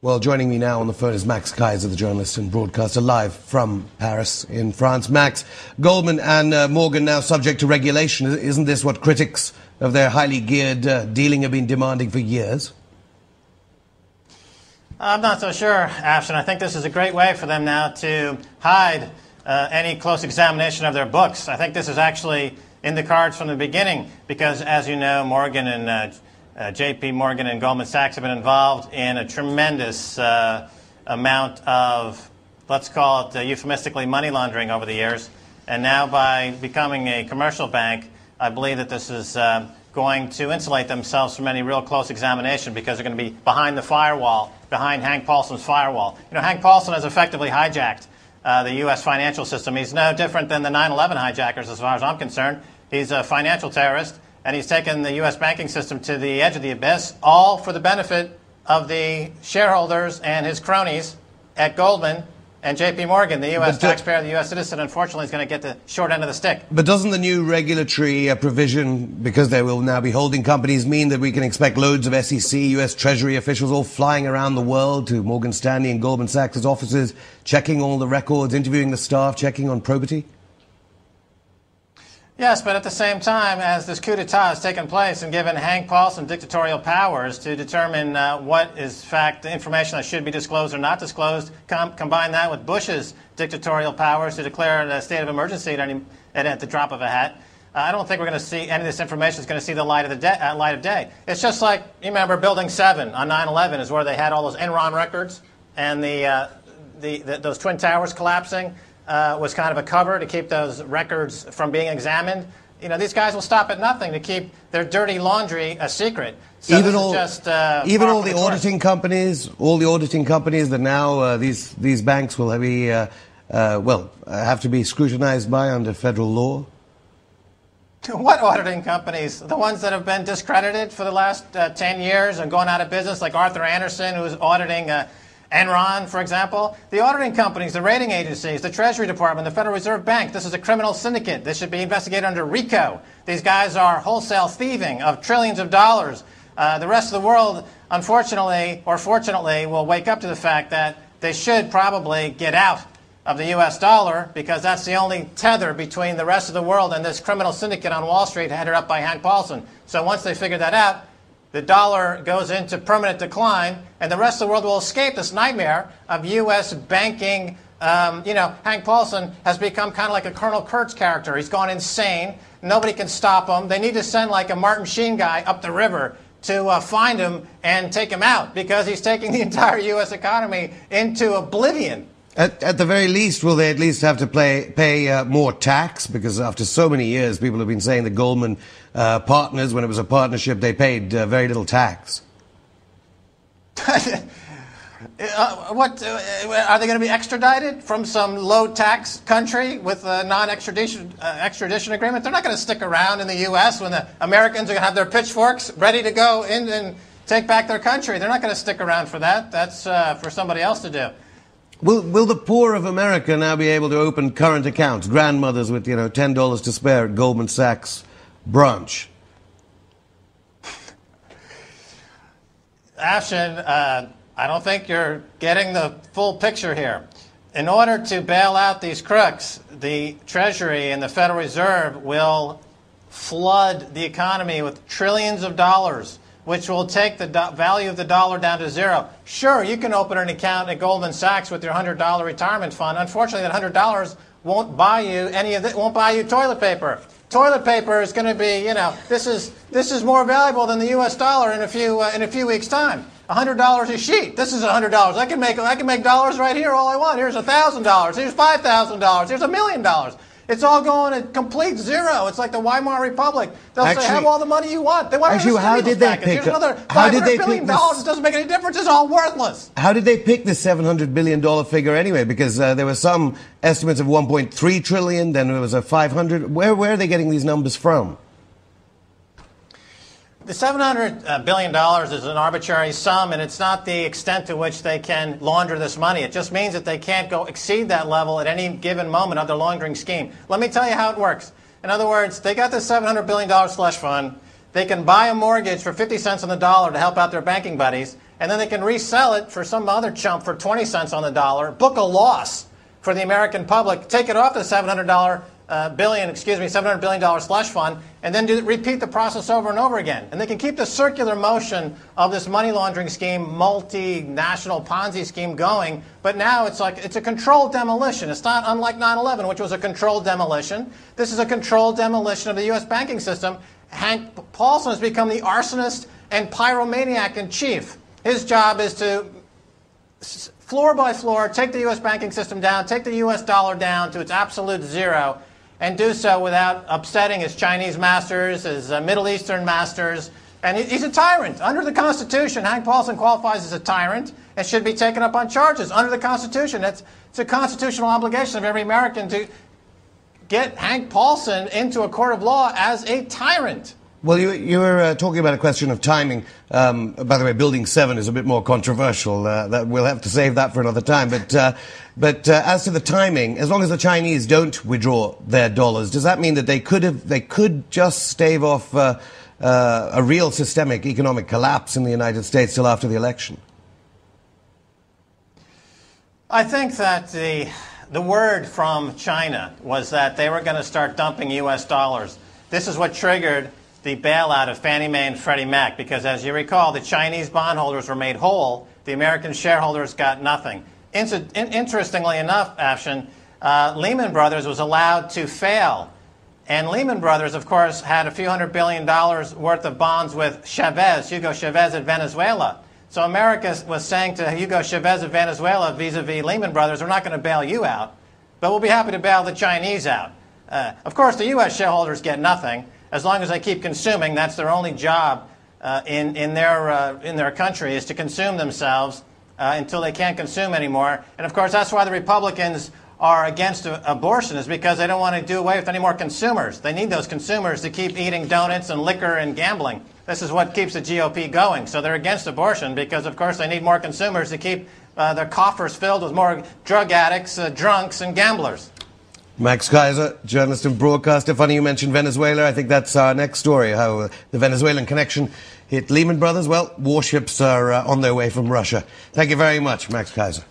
Well, joining me now on the phone is Max Keiser, the journalist and broadcaster, live from Paris in France. Max, Goldman and Morgan now subject to regulation. Isn't this what critics of their highly geared dealing have been demanding for years? I'm not so sure, Afshin. I think this is a great way for them now to hide any close examination of their books. I think this is actually in the cards from the beginning because, as you know, Morgan and J.P. Morgan and Goldman Sachs have been involved in a tremendous amount of, let's call it euphemistically, money laundering over the years. And now by becoming a commercial bank, I believe that this is going to insulate themselves from any real close examination because they're going to be behind the firewall, behind Hank Paulson's firewall. You know, Hank Paulson has effectively hijacked the U.S. financial system. He's no different than the 9/11 hijackers as far as I'm concerned. He's a financial terrorist. And he's taken the U.S. banking system to the edge of the abyss, all for the benefit of the shareholders and his cronies at Goldman and J.P. Morgan. The U.S. taxpayer, the U.S. citizen, unfortunately, is going to get the short end of the stick. But doesn't the new regulatory provision, because they will now be holding companies, mean that we can expect loads of SEC, U.S. Treasury officials all flying around the world to Morgan Stanley and Goldman Sachs' offices, checking all the records, interviewing the staff, checking on probity? Yes, but at the same time, as this coup d'etat has taken place and given Hank Paulson dictatorial powers to determine what is fact information that should be disclosed or not disclosed, combine that with Bush's dictatorial powers to declare a state of emergency at the drop of a hat, I don't think we're going to see any of this information is going to see the light of day. It's just like, you remember Building 7 on 9/11 is where they had all those Enron records and those Twin Towers collapsing. Was kind of a cover to keep those records from being examined. You know, these guys will stop at nothing to keep their dirty laundry a secret. So even all the auditing companies, that now these banks will be have to be scrutinized by under federal law. What auditing companies? The ones that have been discredited for the last 10 years and gone out of business, like Arthur Andersen, who's auditing Enron, for example. The auditing companies, the rating agencies, the Treasury Department, the Federal Reserve Bank. This is a criminal syndicate. This should be investigated under RICO. These guys are wholesale thieving of trillions of dollars. The rest of the world, unfortunately or fortunately, will wake up to the fact that they should probably get out of the U.S. dollar because that's the only tether between the rest of the world and this criminal syndicate on Wall Street headed up by Hank Paulson. So once they figure that out, the dollar goes into permanent decline, and the rest of the world will escape this nightmare of U.S. banking. Hank Paulson has become kind of like a Colonel Kurtz character. He's gone insane. Nobody can stop him. They need to send like a Martin Sheen guy up the river to find him and take him out because he's taking the entire U.S. economy into oblivion. At the very least, will they at least have to pay more tax? Because after so many years, people have been saying the Goldman partners, when it was a partnership, they paid very little tax. Are they going to be extradited from some low-tax country with a non-extradition agreement? They're not going to stick around in the U.S. when the Americans are going to have their pitchforks ready to go in and take back their country. They're not going to stick around for that. That's for somebody else to do. Will the poor of America now be able to open current accounts? Grandmothers with, $10 to spare at Goldman Sachs branch. Afshin, I don't think you're getting the full picture here. In order to bail out these crooks, the Treasury and the Federal Reserve will flood the economy with trillions of dollars, which will take the value of the dollar down to zero. Sure, you can open an account at Goldman Sachs with your $100 retirement fund. Unfortunately, that $100 won't buy you won't buy you toilet paper. Toilet paper is going to be, this is more valuable than the U.S. dollar in a few weeks' time. $100 a sheet. This is $100. I can make dollars right here all I want. Here's $1,000. Here's $5,000. Here's $1 million. It's all going at complete zero. It's like the Weimar Republic. They'll say, have all the money you want. They want how did they pick Here's another $500 billion. It doesn't make any difference. It's all worthless. How did they pick the $700 billion figure anyway? Because there were some estimates of $1.3 trillion, then there was a 500. Where are they getting these numbers from? The $700 billion is an arbitrary sum, and it's not the extent to which they can launder this money. It just means that they can't go exceed that level at any given moment of their laundering scheme. Let me tell you how it works. In other words, they got this $700 billion slush fund. They can buy a mortgage for 50 cents on the dollar to help out their banking buddies, and then they can resell it for some other chump for 20 cents on the dollar, book a loss for the American public, take it off the $700 billion slush fund, and then repeat the process over and over again. And they can keep the circular motion of this money laundering scheme, multinational Ponzi scheme going, but now it's a controlled demolition. It's not unlike 9/11, which was a controlled demolition. This is a controlled demolition of the U.S. banking system. Hank Paulson has become the arsonist and pyromaniac in chief. His job is to, floor by floor, take the U.S. banking system down, take the U.S. dollar down to its absolute zero, and do so without upsetting his Chinese masters, his Middle Eastern masters. And he's a tyrant. Under the Constitution, Hank Paulson qualifies as a tyrant and should be taken up on charges. Under the Constitution, it's a constitutional obligation of every American to get Hank Paulson into a court of law as a tyrant. Well, you were talking about a question of timing. By the way, Building 7 is a bit more controversial. That we'll have to save that for another time. But as to the timing, as long as the Chinese don't withdraw their dollars, does that mean that they could just stave off a real systemic economic collapse in the United States till after the election? I think that the word from China was that they were going to start dumping U.S. dollars. This is what triggered the bailout of Fannie Mae and Freddie Mac, because as you recall, the Chinese bondholders were made whole. The American shareholders got nothing. Interestingly enough, Afshin, Lehman Brothers was allowed to fail. And Lehman Brothers, of course, had a few $100 billion worth of bonds with Hugo Chavez at Venezuela. So America was saying to Hugo Chavez of Venezuela vis-a-vis Lehman Brothers, we're not going to bail you out, but we'll be happy to bail the Chinese out. Of course, the U.S. shareholders get nothing. As long as they keep consuming, that's their only job in their country, is to consume themselves until they can't consume anymore. And of course, that's why the Republicans are against abortion, is because they don't want to do away with any more consumers. They need those consumers to keep eating donuts and liquor and gambling. This is what keeps the GOP going. So they're against abortion because, of course, they need more consumers to keep their coffers filled with more drug addicts, drunks, and gamblers. Max Keiser, journalist and broadcaster. Funny you mentioned Venezuela. I think that's our next story, how the Venezuelan connection hit Lehman Brothers. Well, warships are on their way from Russia. Thank you very much, Max Keiser.